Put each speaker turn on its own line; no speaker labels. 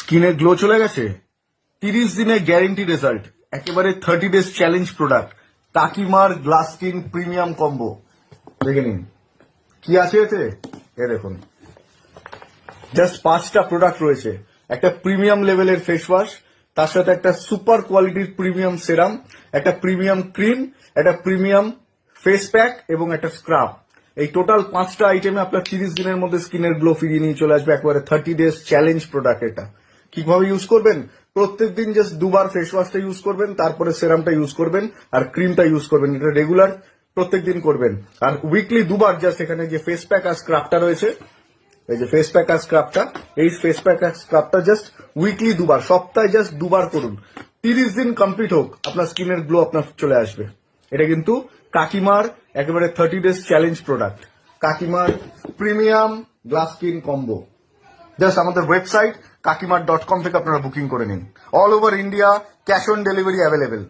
স্কিনে গ্লো চলে গেছে? 30 দিনে গ্যারেন্টি রেজাল্ট, একেবারে 30 ডেজ চ্যালেঞ্জ প্রোডাক্ট, কাকিমার গ্লাস স্কিন প্রিমিয়াম কম্বো। দেখে নিন কি আছে এতে। এ দেখুন, জাস্ট 5টা প্রোডাক্ট রয়েছে। একটা প্রিমিয়াম লেভেলের ফেস ওয়াশ, তার সাথে একটা সুপার কোয়ালিটির প্রিমিয়াম সেরাম, একটা প্রিমিয়াম ক্রিম, একটা প্রিমিয়াম ফেস প্যাক এবং একটা স্ক্রাব। এই টোটাল 5টা আইটেমে আপনার 30 দিনের মধ্যে স্কিনের গ্লো ফিরিয়ে নিয়ে চলে আসবে। একবারে 30 ডেজ চ্যালেঞ্জ প্রোডাক্ট এটা। কিভাবে ইউজ করবেন? প্রত্যেকদিন জাস্ট দুবার ফেস ওয়াশটা ইউজ করবেন, তারপরে সেরামটা ইউজ করবেন, আর ক্রিমটা ইউজ করবেন। এটা রেগুলার প্রত্যেকদিন করবেন। আর উইকলি দুবার জাস্ট এখানে যে ফেস প্যাক আর স্ক্রাবটা রয়েছে, এই যে ফেস প্যাক আর স্ক্রাবটা, এই ফেস প্যাক আর স্ক্রাবটা জাস্ট উইকলি দুবার, সপ্তাহে জাস্ট দুবার করুন। 30 দিন কমপ্লিট হোক, আপনার স্কিনের গ্লো আপনার চলে আসবে। এটা কিন্তু কাকিমার একেবারে 30 ডেজ চ্যালেঞ্জ প্রোডাক্ট, কাকিমার premium glass skin combo. Just আমাদের ওয়েবসাইট kakimat.com থেকে আপনারা বুকিং করে নিন। All over India cash on delivery available.